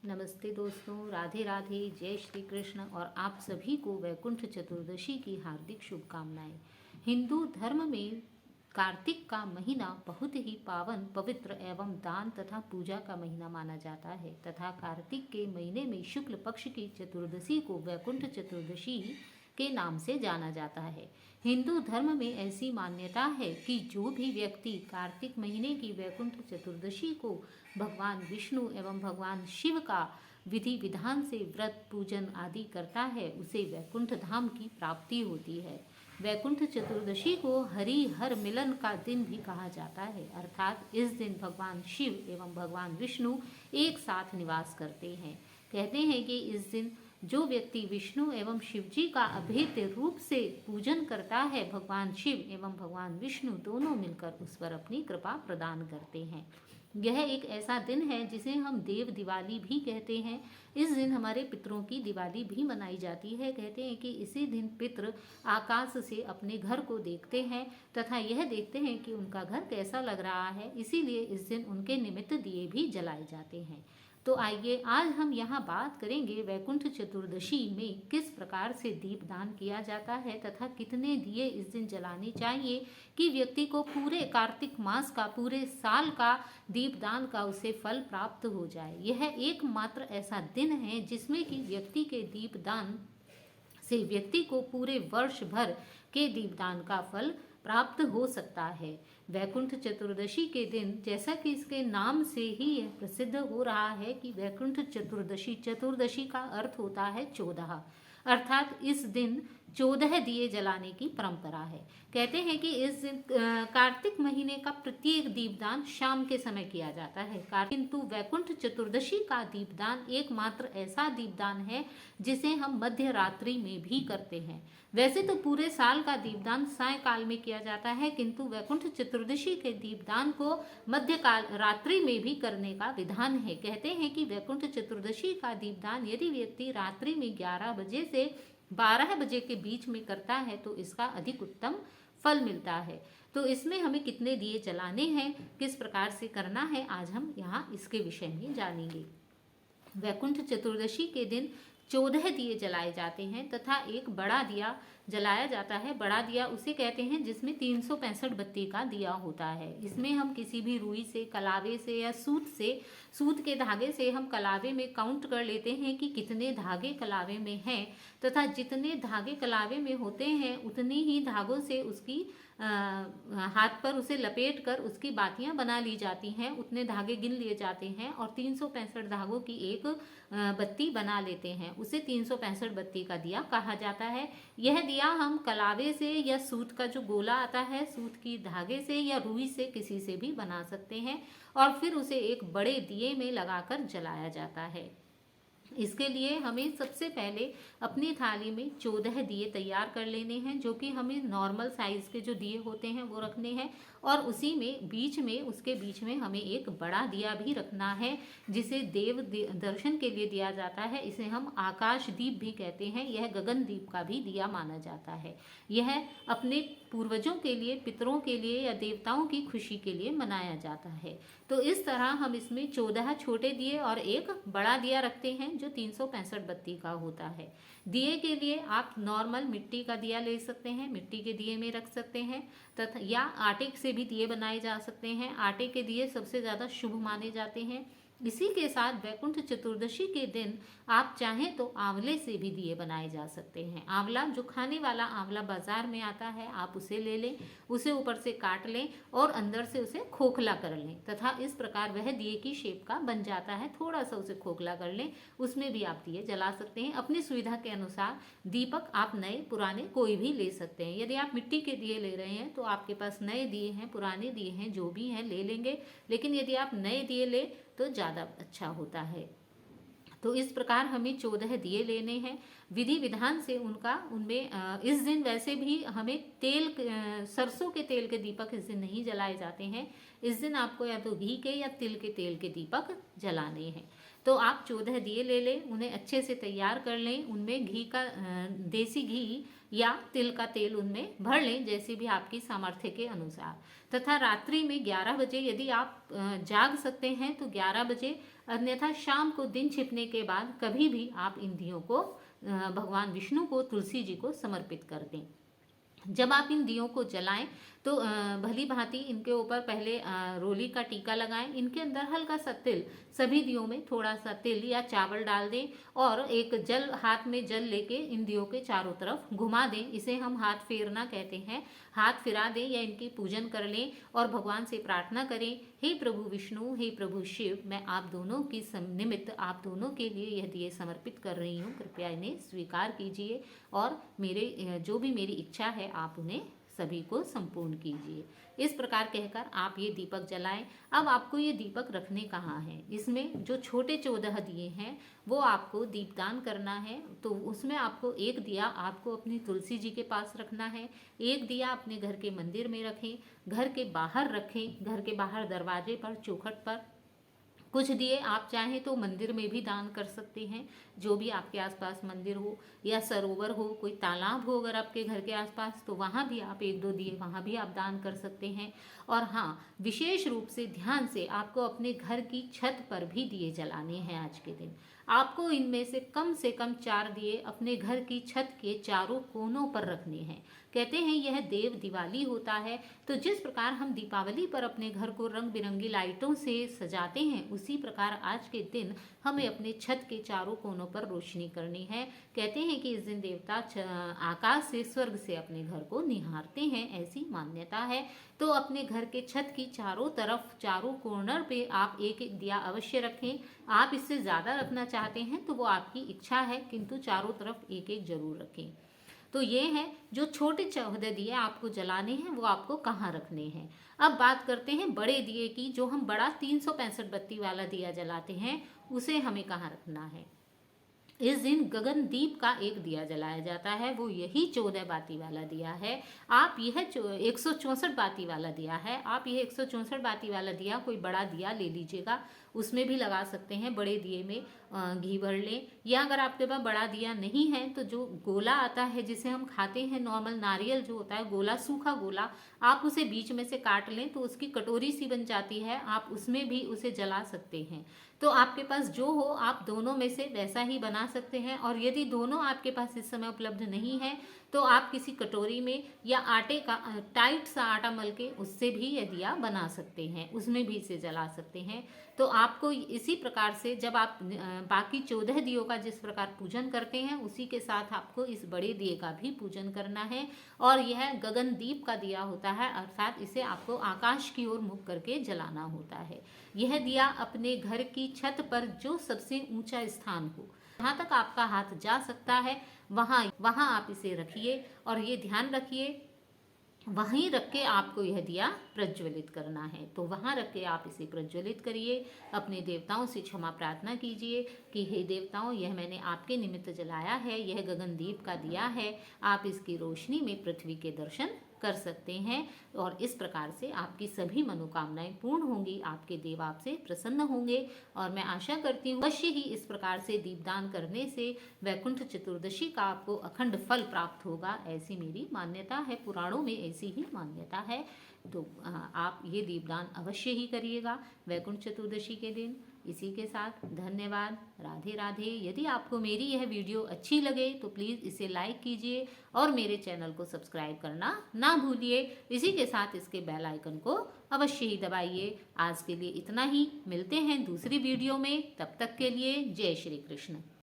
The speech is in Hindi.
नमस्ते दोस्तों, राधे राधे, जय श्री कृष्ण और आप सभी को वैकुंठ चतुर्दशी की हार्दिक शुभकामनाएं। हिंदू धर्म में कार्तिक का महीना बहुत ही पावन, पवित्र एवं दान तथा पूजा का महीना माना जाता है तथा कार्तिक के महीने में शुक्ल पक्ष की चतुर्दशी को वैकुंठ चतुर्दशी के नाम से जाना जाता है। हिंदू धर्म में ऐसी मान्यता है कि जो भी व्यक्ति कार्तिक महीने की वैकुंठ चतुर्दशी को भगवान विष्णु एवं भगवान शिव का विधि विधान से व्रत पूजन आदि करता है, उसे वैकुंठ धाम की प्राप्ति होती है। वैकुंठ चतुर्दशी को हरि हर मिलन का दिन भी कहा जाता है, अर्थात इस दिन भगवान शिव एवं भगवान विष्णु एक साथ निवास करते हैं। कहते हैं कि इस दिन जो व्यक्ति विष्णु एवं शिव जी का अभेद्य रूप से पूजन करता है, भगवान शिव एवं भगवान विष्णु दोनों मिलकर उस पर अपनी कृपा प्रदान करते हैं। यह एक ऐसा दिन है जिसे हम देव दिवाली भी कहते हैं। इस दिन हमारे पितरों की दिवाली भी मनाई जाती है। कहते हैं कि इसी दिन पितर आकाश से अपने घर को देखते हैं तथा यह देखते हैं कि उनका घर कैसा लग रहा है, इसीलिए इस दिन उनके निमित्त दिए भी जलाए जाते हैं। तो आइए आज हम यहाँ बात करेंगे वैकुंठ चतुर्दशी में किस प्रकार से दीपदान किया जाता है तथा कितने दिए इस दिन जलाने चाहिए कि व्यक्ति को पूरे कार्तिक मास का, पूरे साल का दीपदान का उसे फल प्राप्त हो जाए। यह एकमात्र ऐसा दिन है जिसमें कि व्यक्ति के दीपदान से व्यक्ति को पूरे वर्ष भर के दीपदान का फल प्राप्त हो सकता है। वैकुंठ चतुर्दशी के दिन, जैसा कि इसके नाम से ही यह प्रसिद्ध हो रहा है कि वैकुंठ चतुर्दशी, चतुर्दशी का अर्थ होता है 14, अर्थात इस दिन 14 दिए जलाने की परंपरा है। कहते हैं कि इस दिन कार्तिक महीने का प्रत्येक दीपदान शाम के समय किया जाता है, किंतु वैकुंठ चतुर्दशी का दीपदान एकमात्र ऐसा दीपदान है जिसे हम मध्य रात्रि में भी करते हैं। वैसे तो पूरे साल का दीपदान सायकाल में किया जाता है, किंतु वैकुंठ चतुर्दशी के दीपदान को मध्यकाल रात्रि में भी करने का विधान है। कहते हैं कि वैकुंठ चतुर्दशी का दीपदान यदि व्यक्ति रात्रि में 11 बजे से 12 बजे के बीच में करता है तो इसका अधिक उत्तम फल मिलता है। तो इसमें हमें कितने दिए जलाने हैं, किस प्रकार से करना है, आज हम यहाँ इसके विषय में जानेंगे। वैकुंठ चतुर्दशी के दिन 14 दिए जलाए जाते हैं तथा एक बड़ा दिया जलाया जाता है। बड़ा दिया उसे कहते हैं जिसमें 365 बत्ती का दिया होता है। इसमें हम किसी भी रुई से, कलावे से या सूत के धागे से हम कलावे में काउंट कर लेते हैं कि कितने धागे कलावे में हैं तथा जितने धागे कलावे में होते हैं उतनी ही धागों से उसकी हाथ पर उसे लपेट कर उसकी बातियां बना ली जाती हैं, उतने धागे गिन लिए जाते हैं और 365 धागों की एक बत्ती बना लेते हैं। उसे 365 बत्ती का दिया कहा जाता है। यह दिया हम कलावे से या सूत का जो गोला आता है, सूत की धागे से या रुई से किसी से भी बना सकते हैं और फिर उसे एक बड़े दिए में लगाकर जलाया जाता है। इसके लिए हमें सबसे पहले अपनी थाली में 14 दिए तैयार कर लेने हैं, जो कि हमें नॉर्मल साइज के जो दिए होते हैं वो रखने हैं और उसी में उसके बीच में हमें एक बड़ा दिया भी रखना है जिसे देव दर्शन के लिए दिया जाता है। इसे हम आकाश दीप भी कहते हैं। यह गगन दीप का भी दिया माना जाता है। यह अपने पूर्वजों के लिए, पितरों के लिए या देवताओं की खुशी के लिए मनाया जाता है। तो इस तरह हम इसमें 14 छोटे दिए और एक बड़ा दिया रखते हैं जो 365 बत्ती का होता है। दिए के लिए आप नॉर्मल मिट्टी का दिया ले सकते हैं, मिट्टी के दिए में रख सकते हैं तथा या आटे से भी दिए बनाए जा सकते हैं। आटे के दिए सबसे ज़्यादा शुभ माने जाते हैं। इसी के साथ वैकुंठ चतुर्दशी के दिन आप चाहें तो आंवले से भी दिए बनाए जा सकते हैं। आंवला, जो खाने वाला आंवला बाजार में आता है, आप उसे ले लें, उसे ऊपर से काट लें और अंदर से उसे खोखला कर लें तथा इस प्रकार वह दिए की शेप का बन जाता है। थोड़ा सा उसे खोखला कर लें, उसमें भी आप दिए जला सकते हैं। अपनी सुविधा के अनुसार दीपक आप नए पुराने कोई भी ले सकते हैं। यदि आप मिट्टी के दिए ले रहे हैं तो आपके पास नए दिए हैं, पुराने दिए हैं, जो भी हैं ले लेंगे, लेकिन यदि आप नए दिए ले तो ज़्यादा अच्छा होता है। तो इस प्रकार हमें 14 दिए लेने हैं। विधि विधान से उनमें इस दिन वैसे भी हमें सरसों के तेल के दीपक इस दिन नहीं जलाए जाते हैं। इस दिन आपको या तो घी के या तिल के तेल के दीपक जलाने हैं। तो आप 14 दिए ले लें, उन्हें अच्छे से तैयार कर लें, उनमें घी का देसी घी या तिल का तेल उनमें भर लें, जैसे भी आपकी सामर्थ्य के अनुसार। तथा रात्रि में 11 बजे यदि आप जाग सकते हैं तो 11 बजे अन्यथा शाम को दिन छिपने के बाद कभी भी आप इन दियों को भगवान विष्णु को, तुलसी जी को समर्पित कर दें। जब आप इन दियों को जलाएं तो भली भांति इनके ऊपर पहले रोली का टीका लगाएं। इनके अंदर हल्का सा तिल, सभी दियों में थोड़ा सा तिल या चावल डाल दें और एक जल, हाथ में जल लेके इन दियों के चारों तरफ घुमा दें। इसे हम हाथ फेरना कहते हैं। हाथ फिरा दें या इनकी पूजन कर लें और भगवान से प्रार्थना करें, हे प्रभु विष्णु, हे प्रभु शिव, मैं आप दोनों की निमित्त आप दोनों के लिए यह दिए समर्पित कर रही हूँ, कृपया इन्हें स्वीकार कीजिए और मेरे जो भी मेरी इच्छा है आप उन्हें सभी को संपूर्ण कीजिए। इस प्रकार कहकर आप ये दीपक जलाएं। अब आपको ये दीपक रखने कहाँ हैं? इसमें जो छोटे 14 दिए हैं वो आपको दीपदान करना है। तो उसमें आपको एक दिया आपको अपनी तुलसी जी के पास रखना है, एक दिया अपने घर के मंदिर में रखें, घर के बाहर रखें, घर के बाहर दरवाजे पर, चौखट पर। कुछ दिए आप चाहें तो मंदिर में भी दान कर सकते हैं, जो भी आपके आसपास मंदिर हो या सरोवर हो, कोई तालाब हो अगर आपके घर के आसपास, तो वहाँ भी आप 1-2 दिए वहाँ भी आप दान कर सकते हैं। और हाँ, विशेष रूप से ध्यान से आपको अपने घर की छत पर भी दिए जलाने हैं। आज के दिन आपको इनमें से कम 4 दिए अपने घर की छत के चारों कोनों पर रखने हैं। कहते हैं यह देव दिवाली होता है। तो जिस प्रकार हम दीपावली पर अपने घर को रंग बिरंगी लाइटों से सजाते हैं, उसी प्रकार आज के दिन हमें अपने छत के चारों कोनों पर रोशनी करनी है। कहते हैं कि इस दिन देवता आकाश से, स्वर्ग से अपने घर को निहारते हैं, ऐसी मान्यता है। तो अपने घर के छत की चारों तरफ, चारों कॉर्नर पे आप एक एक दिया अवश्य रखें। आप इससे ज़्यादा रखना चाहते हैं तो वो आपकी इच्छा है, किंतु चारों तरफ एक एक जरूर रखें। तो ये है जो छोटे 14 दिए आपको जलाने हैं वो आपको कहाँ रखने हैं। अब बात करते हैं बड़े दिए की। जो हम बड़ा 365 बत्ती वाला दिया जलाते हैं उसे हमें कहाँ रखना है। इस दिन गगनदीप का एक दिया जलाया जाता है, वो यही 14 बाती वाला दिया है। आप यह 164 बाती वाला दिया है। आप यह 164 बाती वाला दिया कोई बड़ा दिया ले लीजिएगा, उसमें भी लगा सकते हैं। बड़े दिए में घी भर लें, या अगर आपके पास बड़ा दिया नहीं है तो जो गोला आता है जिसे हम खाते हैं, नॉर्मल नारियल जो होता है गोला, सूखा गोला, आप उसे बीच में से काट लें तो उसकी कटोरी सी बन जाती है, आप उसमें भी उसे जला सकते हैं। तो आपके पास जो हो आप दोनों में से वैसा ही बना सकते हैं। और यदि दोनों आपके पास इस समय उपलब्ध नहीं है तो आप किसी कटोरी में या आटे का टाइट सा आटा मल के उससे भी यह दिया बना सकते हैं, उसमें भी इसे जला सकते हैं। तो आपको इसी प्रकार से जब आप बाकी 14 दियों का जिस प्रकार पूजन करते हैं उसी के साथ आपको इस बड़े दिए का भी पूजन करना है। और यह गगनदीप का दिया होता है, अर्थात इसे आपको आकाश की ओर मुख करके जलाना होता है। यह दिया अपने घर की छत पर जो सबसे ऊंचा स्थान हो, जहाँ तक आपका हाथ जा सकता है वहाँ आप इसे रखिए और ये ध्यान रखिए वहीं रख के आपको यह दिया प्रज्वलित करना है। तो वहाँ रख के आप इसे प्रज्वलित करिए। अपने देवताओं से क्षमा प्रार्थना कीजिए कि हे देवताओं, यह मैंने आपके निमित्त जलाया है, यह गगनदीप का दिया है, आप इसकी रोशनी में पृथ्वी के दर्शन कर सकते हैं। और इस प्रकार से आपकी सभी मनोकामनाएं पूर्ण होंगी, आपके देव आपसे प्रसन्न होंगे। और मैं आशा करती हूँ अवश्य ही इस प्रकार से दीपदान करने से वैकुंठ चतुर्दशी का आपको अखंड फल प्राप्त होगा, ऐसी मेरी मान्यता है। पुराणों में ऐसी ही मान्यता है। तो आप ये दीपदान अवश्य ही करिएगा वैकुंठ चतुर्दशी के दिन। इसी के साथ धन्यवाद, राधे राधे। यदि आपको मेरी यह वीडियो अच्छी लगे तो प्लीज़ इसे लाइक कीजिए और मेरे चैनल को सब्सक्राइब करना ना भूलिए। इसी के साथ इसके बेल आइकन को अवश्य ही दबाइए। आज के लिए इतना ही, मिलते हैं दूसरी वीडियो में, तब तक के लिए जय श्री कृष्ण।